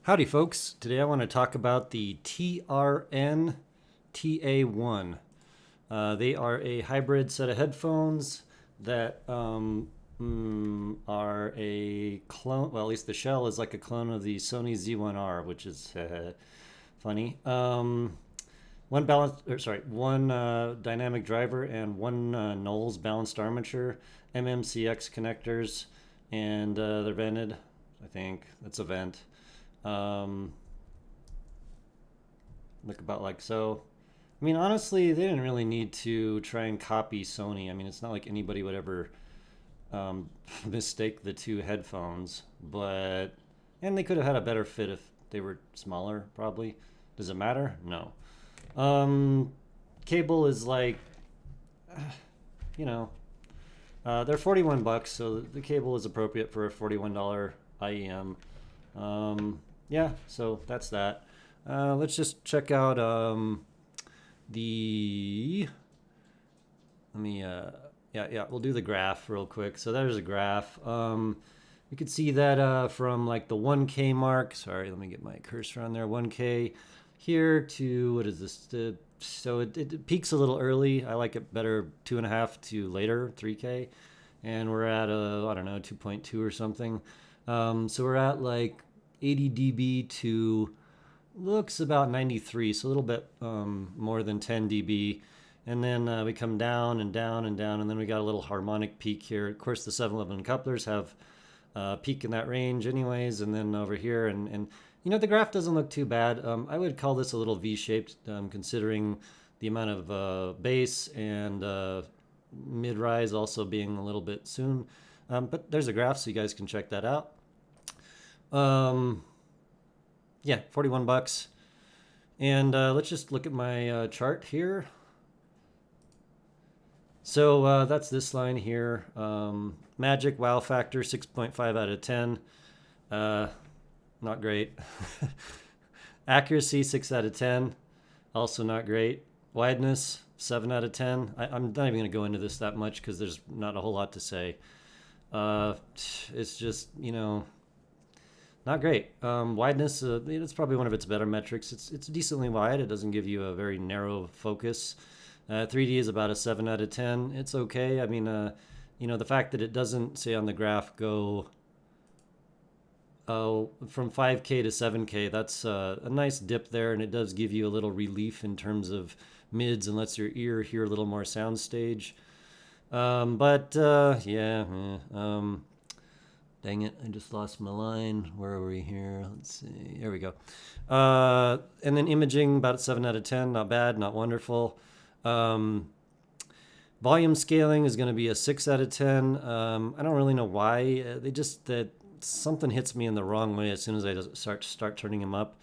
Howdy folks, today I want to talk about the TRN TA1. They are a hybrid set of headphones that are a clone, well at least the shell is like a clone of the Sony Z1R, which is funny. One dynamic driver and one Knowles balanced armature, MMCX connectors, and they're vented. I think that's a vent. Look about like so. I mean, honestly, they didn't really need to try and copy Sony. I mean, it's not like anybody would ever mistake the two headphones, but and they could have had a better fit if they were smaller, probably. Does it matter? No. Cable is like, you know, they're 41 bucks, so the cable is appropriate for a $41 IEM. Yeah, so that's that. Let's just check out the. Let me. We'll do the graph real quick. So there's a graph. You can see that from like the 1K mark. Sorry, let me get my cursor on there. 1K here to what is this? So it peaks a little early. I like it better 2.5 to later 3K, and we're at I don't know 2.2 or something. So we're at like 80 dB to looks about 93, so a little bit more than 10 dB. And then we come down and down and down, and then we got a little harmonic peak here. Of course, the 711 couplers have a peak in that range anyways, and then over here, and you know, the graph doesn't look too bad. I would call this a little V-shaped, considering the amount of bass and mid-rise also being a little bit soon. But there's a graph, so you guys can check that out. Yeah, 41 bucks. And let's just look at my chart here. So that's this line here. Magic wow factor 6.5 out of 10. Not great. Accuracy 6 out of 10. Also not great. Wideness 7 out of 10. I'm not even going to go into this that much because there's not a whole lot to say. It's just, you know, not great. Wideness, it's probably one of its better metrics. It's decently wide. It doesn't give you a very narrow focus. 3D is about a 7 out of 10. It's okay. I mean, you know, the fact that it doesn't, say on the graph, go from 5K to 7K, that's a nice dip there, and it does give you a little relief in terms of mids and lets your ear hear a little more soundstage. Dang it, I just lost my line. Where are we here? Let's see. There we go. And then imaging, about 7 out of 10. Not bad, not wonderful. Volume scaling is going to be a 6 out of 10. I don't really know why. That something hits me in the wrong way as soon as I start turning them up.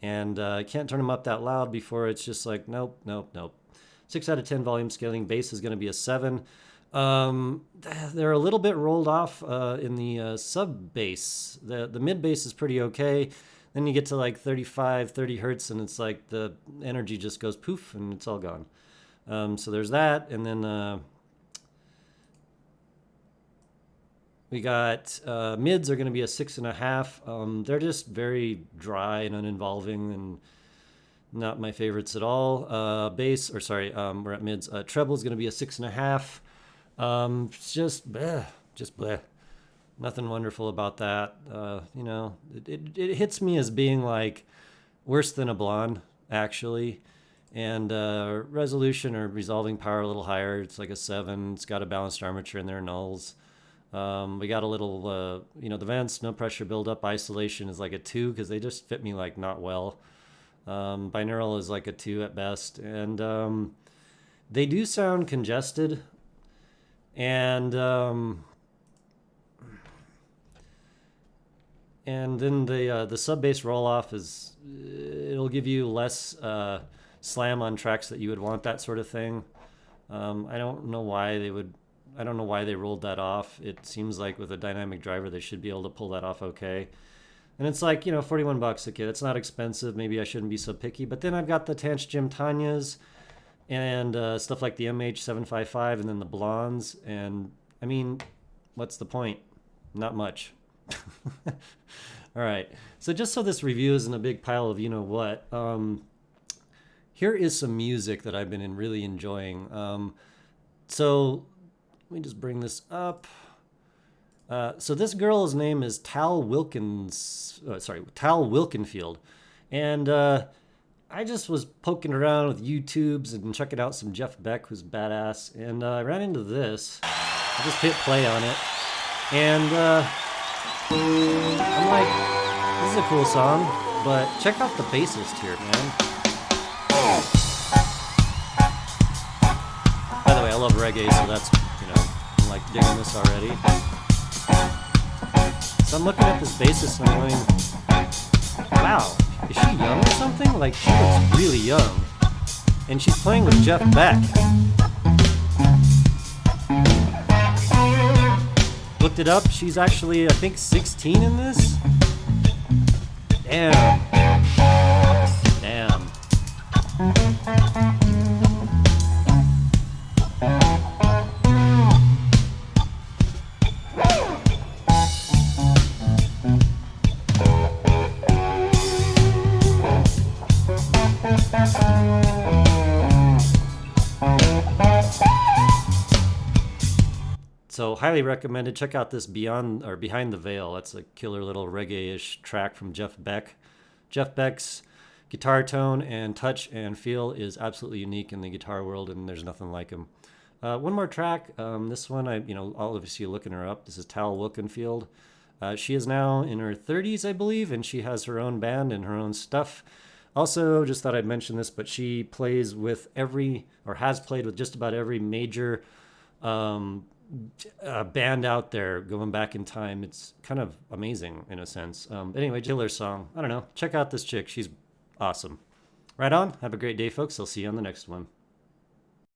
And I can't turn them up that loud before it's just like, nope. 6 out of 10 volume scaling. Bass is going to be a 7. They're a little bit rolled off in the sub bass. The mid bass is pretty okay. Then you get to like 35, 30 hertz, and it's like the energy just goes poof, and it's all gone. So there's that, and then we got mids are going to be a 6.5. They're just very dry and uninvolving, and not my favorites at all. We're at mids. Treble is going to be a 6.5. Just bleh. Nothing wonderful about that. You know, it hits me as being like worse than a blonde, actually. And resolution or resolving power a little higher. It's like a 7. It's got a balanced armature in there, nulls. We got a little, the vents, no pressure buildup. Isolation is like a 2 because they just fit me like not well. Binaural is like a 2 at best. And they do sound congested. And then the sub bass roll off it'll give you less slam on tracks that you would want, that sort of thing. I don't know why they rolled that off. It seems like with a dynamic driver they should be able to pull that off okay. And it's like, 41 bucks. Okay, that's not expensive. Maybe I shouldn't be so picky. But then I've got the Tanch Jim Tanyas and stuff like the MH755 and then the blondes. And I mean, what's the point? Not much. All right. So just so this review isn't a big pile of you know what, here is some music that I've been really enjoying. So let me just bring this up. So this girl's name is Tal Wilkinfield, and I just was poking around with YouTubes and checking out some Jeff Beck, who's badass, and I ran into this. I just hit play on it, and I'm like, this is a cool song, but check out the bassist here, man. By the way, I love reggae, so that's, I'm like digging this already. So I'm looking at this bassist and I'm going, wow, is she young or something? Like, she looks really young. And she's playing with Jeff Beck. Looked it up, she's actually, I think, 16 in this. Damn. Damn. So highly recommended. Check out this Beyond or Behind the Veil. That's a killer little reggae-ish track from Jeff Beck. Jeff Beck's guitar tone and touch and feel is absolutely unique in the guitar world, and there's nothing like him. One more track. This one, all of you looking her up. This is Tal Wilkinfield. She is now in her 30s, I believe, and she has her own band and her own stuff. Also, just thought I'd mention this, but she plays with has played with just about every major band out there going back in time. It's kind of amazing in a sense. Anyway, killer song. I don't know. Check out this chick. She's awesome. Right on. Have a great day, folks. I'll see you on the next one.